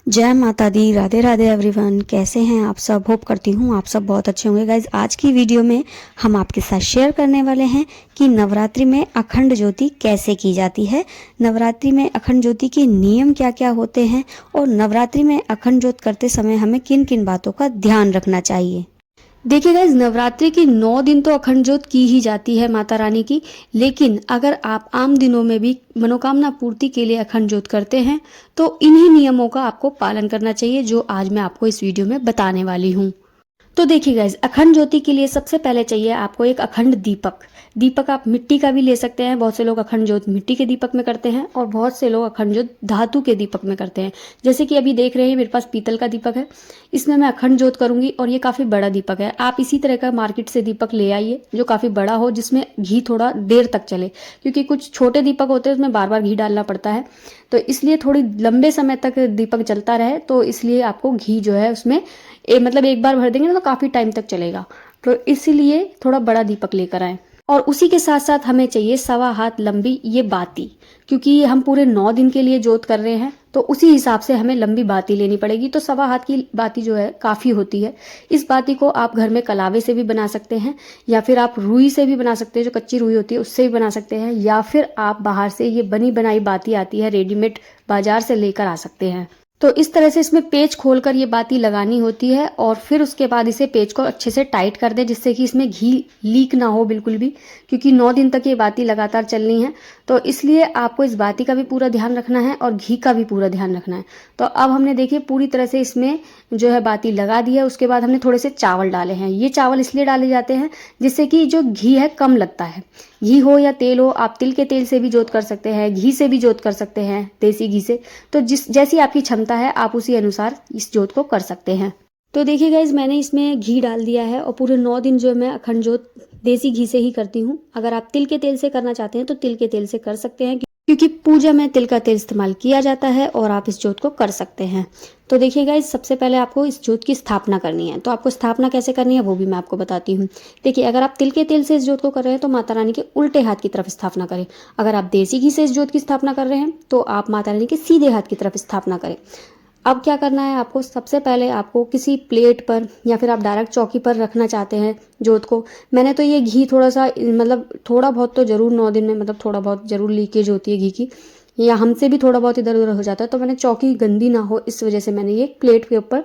जय माता दी। राधे राधे एवरीवन। कैसे हैं आप सब? होप करती हूँ आप सब बहुत अच्छे होंगे। गाइज, आज की वीडियो में हम आपके साथ शेयर करने वाले हैं कि नवरात्रि में अखंड ज्योति कैसे की जाती है, नवरात्रि में अखंड ज्योति के नियम क्या क्या होते हैं और नवरात्रि में अखंड ज्योत करते समय हमें किन किन बातों का ध्यान रखना चाहिए। देखिए गाइज, नवरात्रि की 9 दिन तो अखंड ज्योत की ही जाती है माता रानी की, लेकिन अगर आप आम दिनों में भी मनोकामना पूर्ति के लिए अखंड ज्योत करते हैं तो इन्हीं नियमों का आपको पालन करना चाहिए, जो आज मैं आपको इस वीडियो में बताने वाली हूँ। तो देखिए गाइज, अखंड ज्योति के लिए सबसे पहले चाहिए आपको एक अखंड दीपक। दीपक आप मिट्टी का भी ले सकते हैं, बहुत से लोग अखंड ज्योत मिट्टी के दीपक में करते हैं और बहुत से लोग अखंड ज्योत धातु के दीपक में करते हैं। जैसे कि अभी देख रहे हैं मेरे पास पीतल का दीपक है, इसमें मैं अखंड ज्योत करूंगी और ये काफ़ी बड़ा दीपक है। आप इसी तरह का मार्केट से दीपक ले आइए जो काफ़ी बड़ा हो, जिसमें घी थोड़ा देर तक चले, क्योंकि कुछ छोटे दीपक होते हैं उसमें बार बार घी डालना पड़ता है, तो इसलिए थोड़ी लंबे समय तक दीपक जलता रहे, तो इसलिए आपको घी जो है उसमें मतलब एक बार भर देंगे ना तो काफ़ी टाइम तक चलेगा, तो इसीलिए थोड़ा बड़ा दीपक लेकर आएँ। और उसी के साथ साथ हमें चाहिए 1.25 हाथ लंबी ये बाती, क्योंकि हम पूरे 9 दिन के लिए जोत कर रहे हैं तो उसी हिसाब से हमें लंबी बाती लेनी पड़ेगी। तो 1.25 हाथ की बाती जो है काफ़ी होती है। इस बाती को आप घर में कलावे से भी बना सकते हैं, या फिर आप रुई से भी बना सकते हैं, जो कच्ची रुई होती है उससे भी बना सकते हैं, या फिर आप बाहर से ये बनी बनाई बाती आती है रेडीमेड, बाजार से लेकर आ सकते हैं। तो इस तरह से इसमें पेच खोलकर ये बाती लगानी होती है और फिर उसके बाद इसे पेच को अच्छे से टाइट कर दें, जिससे कि इसमें घी लीक ना हो बिल्कुल भी, क्योंकि 9 दिन तक ये बाती लगातार चलनी है। तो इसलिए आपको इस बाती का भी पूरा ध्यान रखना है और घी का भी पूरा ध्यान रखना है। तो अब हमने देखिए पूरी तरह से इसमें जो है बाती लगा दी है। उसके बाद हमने थोड़े से चावल डाले हैं। ये चावल इसलिए डाले जाते हैं जिससे कि जो घी है कम लगता है। घी हो या तेल हो, आप तिल के तेल से भी जोत कर सकते हैं, घी से भी जोत कर सकते हैं, देसी घी से। तो जैसी आपकी क्षमता है आप उसी अनुसार इस जोत को कर सकते हैं। तो देखिए गाइज, मैंने इसमें घी डाल दिया है और पूरे 9 दिन जो मैं अखंड जोत देसी घी से ही करती हूँ। अगर आप तिल के तेल से करना चाहते हैं तो तिल के तेल से कर सकते हैं, क्योंकि पूजा में तिल का तेल इस्तेमाल किया जाता है और आप इस जोत को कर सकते हैं। तो देखिए गाइज, सबसे पहले आपको इस जोत की स्थापना करनी है। तो आपको स्थापना कैसे करनी है वो भी मैं आपको बताती हूँ। देखिए, अगर आप तिल के तेल से इस जोत को कर रहे हैं तो माता रानी के उल्टे हाथ की तरफ स्थापना करें। अगर आप देसी घी से इस जोत की स्थापना कर रहे हैं तो आप माता रानी के सीधे हाथ की तरफ स्थापना करें। अब क्या करना है आपको, सबसे पहले आपको किसी प्लेट पर या फिर आप डायरेक्ट चौकी पर रखना चाहते हैं जोत को। मैंने तो ये घी थोड़ा सा मतलब थोड़ा बहुत तो ज़रूर 9 दिन में मतलब थोड़ा बहुत ज़रूर लीकेज होती है घी की, या हमसे भी थोड़ा बहुत इधर उधर हो जाता है, तो मैंने चौकी गंदी ना हो इस वजह से मैंने ये प्लेट के ऊपर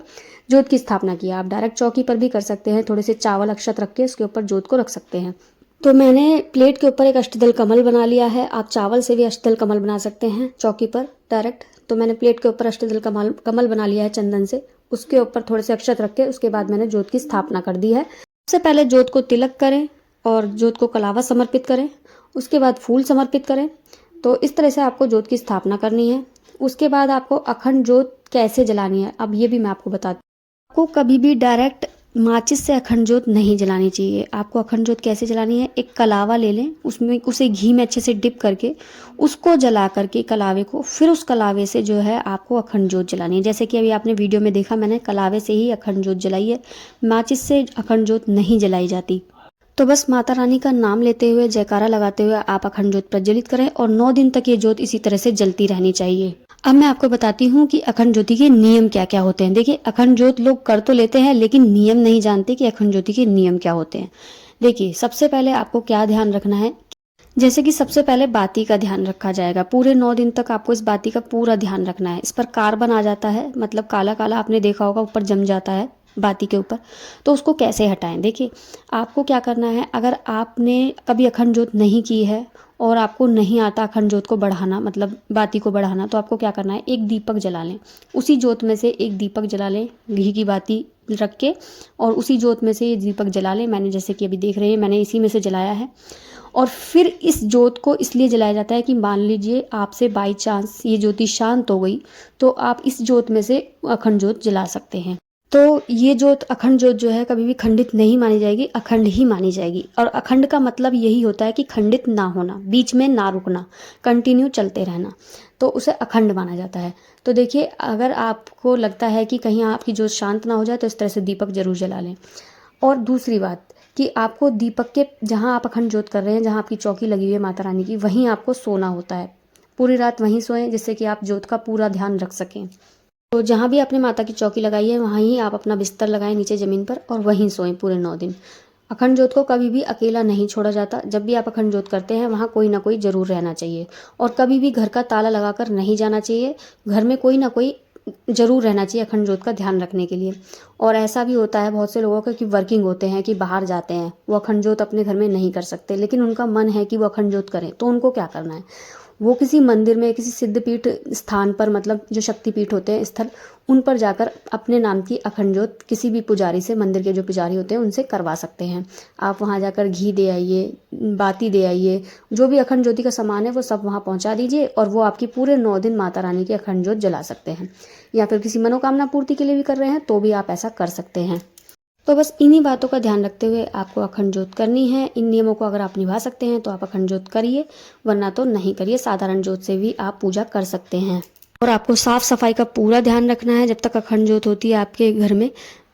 जोत की स्थापना किया। आप डायरेक्ट चौकी पर भी कर सकते हैं, थोड़े से चावल अक्षत रख के उसके ऊपर जोत को रख सकते हैं। तो मैंने प्लेट के ऊपर एक अष्टदल कमल बना लिया है। आप चावल से भी अष्टदल कमल बना सकते हैं चौकी पर डायरेक्ट। तो मैंने प्लेट के ऊपर अष्टदल कमल बना लिया है चंदन से, उसके ऊपर थोड़े से अक्षत रख के उसके बाद मैंने जोत की स्थापना कर दी है। सबसे पहले जोत को तिलक करें और जोत को कलावा समर्पित करें, उसके बाद फूल समर्पित करें। तो इस तरह से आपको जोत की स्थापना करनी है। उसके बाद आपको अखंड जोत कैसे जलानी है अब ये भी मैं आपको बताती हूँ। आपको कभी भी डायरेक्ट माचिस से अखंड जोत नहीं जलानी चाहिए। आपको अखंड जोत कैसे जलानी है, एक कलावा ले लें, उसमें उसे घी में अच्छे से डिप करके उसको जला करके कलावे को, फिर उस कलावे से जो है आपको अखंड जोत जलानी है। जैसे कि अभी आपने वीडियो में देखा, मैंने कलावे से ही अखंड जोत जलाई है, माचिस से अखंड जोत नहीं जलाई जाती। तो बस माता रानी का नाम लेते हुए, जयकारा लगाते हुए आप अखंड जोत प्रज्वलित करें और 9 दिन तक ये जोत इसी तरह से जलती रहनी चाहिए। अब मैं आपको बताती हूँ कि अखंड ज्योति के नियम क्या क्या होते हैं। देखिए, अखंड ज्योत लोग कर तो लेते हैं लेकिन नियम नहीं जानते कि अखंड ज्योति के नियम क्या होते हैं। देखिए, सबसे पहले आपको क्या ध्यान रखना है, जैसे कि सबसे पहले बाती का ध्यान रखा जाएगा। पूरे 9 दिन तक आपको इस बाती का पूरा ध्यान रखना है। इस पर कार्बन आ जाता है, मतलब काला काला आपने देखा होगा ऊपर जम जाता है बाती के ऊपर, तो उसको कैसे हटाएं। देखिए, आपको क्या करना है, अगर आपने कभी अखंड ज्योत नहीं की है और आपको नहीं आता अखंड ज्योत को बढ़ाना, मतलब बाती को बढ़ाना, तो आपको क्या करना है, एक दीपक जला लें। उसी ज्योत में से एक दीपक जला लें, घी की बाती रख के, और उसी ज्योत में से ये दीपक जला लें। मैंने जैसे कि अभी देख रहे हैं मैंने इसी में से जलाया है। और फिर इस ज्योत को इसलिए जलाया जाता है कि मान लीजिए आपसे बाई चांस ये ज्योति शांत हो गई तो आप इस ज्योत में से अखंड ज्योत जला सकते हैं। तो ये ज्योत अखंड ज्योत जो है कभी भी खंडित नहीं मानी जाएगी, अखंड ही मानी जाएगी। और अखंड का मतलब यही होता है कि खंडित ना होना, बीच में ना रुकना, कंटिन्यू चलते रहना, तो उसे अखंड माना जाता है। तो देखिए, अगर आपको लगता है कि कहीं आपकी ज्योत शांत ना हो जाए तो इस तरह से दीपक जरूर जला लें। और दूसरी बात कि आपको दीपक के जहाँ आप अखंड ज्योत कर रहे हैं, जहाँ आपकी चौकी लगी हुई है माता रानी की, वहीं आपको सोना होता है। पूरी रात वहीं सोएं जिससे कि आप ज्योत का पूरा ध्यान रख सकें। तो जहाँ भी आपने माता की चौकी लगाई है वहाँ ही आप अपना बिस्तर लगाएं नीचे ज़मीन पर और वहीं सोएं पूरे 9 दिन। अखंड जोत को कभी भी अकेला नहीं छोड़ा जाता। जब भी आप अखंड जोत करते हैं वहाँ कोई ना कोई ज़रूर रहना चाहिए और कभी भी घर का ताला लगाकर नहीं जाना चाहिए। घर में कोई ना कोई ज़रूर रहना चाहिए अखंड जोत का ध्यान रखने के लिए। और ऐसा भी होता है बहुत से लोगों का कि वर्किंग होते हैं, कि बाहर जाते हैं, वो अखंड जोत अपने घर में नहीं कर सकते, लेकिन उनका मन है कि वो अखंड जोत करें। तो उनको क्या करना है, वो किसी मंदिर में, किसी सिद्धपीठ स्थान पर, मतलब जो शक्तिपीठ होते हैं स्थल, उन पर जाकर अपने नाम की अखंड जोत किसी भी पुजारी से, मंदिर के जो पुजारी होते हैं उनसे करवा सकते हैं। आप वहाँ जाकर घी दे आइए, बाती दे आइए, जो भी अखंड ज्योति का सामान है वो सब वहाँ पहुँचा दीजिए और वो आपकी पूरे 9 दिन माता रानी की अखंड जोत जला सकते हैं। या फिर किसी मनोकामना पूर्ति के लिए भी कर रहे हैं तो भी आप ऐसा कर सकते हैं। तो बस इन्हीं बातों का ध्यान रखते हुए आपको अखंड जोत करनी है। इन नियमों को अगर आप निभा सकते हैं तो आप अखंड जोत करिए, वरना तो नहीं करिए। साधारण जोत से भी आप पूजा कर सकते हैं। और आपको साफ सफाई का पूरा ध्यान रखना है जब तक अखंड जोत होती है आपके घर में।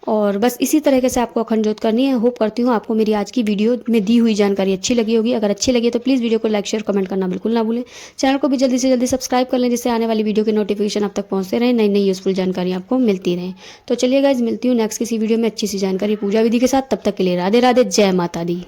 और बस इसी तरीके से आपको अखंड जोत करनी है। होप करती हूँ आपको मेरी आज की वीडियो में दी हुई जानकारी अच्छी लगी होगी। अगर अच्छी लगी तो प्लीज़ वीडियो को लाइक, शेयर, कमेंट करना बिल्कुल ना भूलें। चैनल को भी जल्दी से जल्दी सब्सक्राइब कर लें, जिससे आने वाली वीडियो के नोटिफिकेशन आप तक पहुँचते रहें, नई नई यूजफुल जानकारी आपको मिलती रहे। तो चलिए गाइज, मिलती हूँ नेक्स्ट किसी वीडियो में अच्छी सी जानकारी पूजा विधि के साथ। तब तक के लिए राधे राधे, जय माता दी।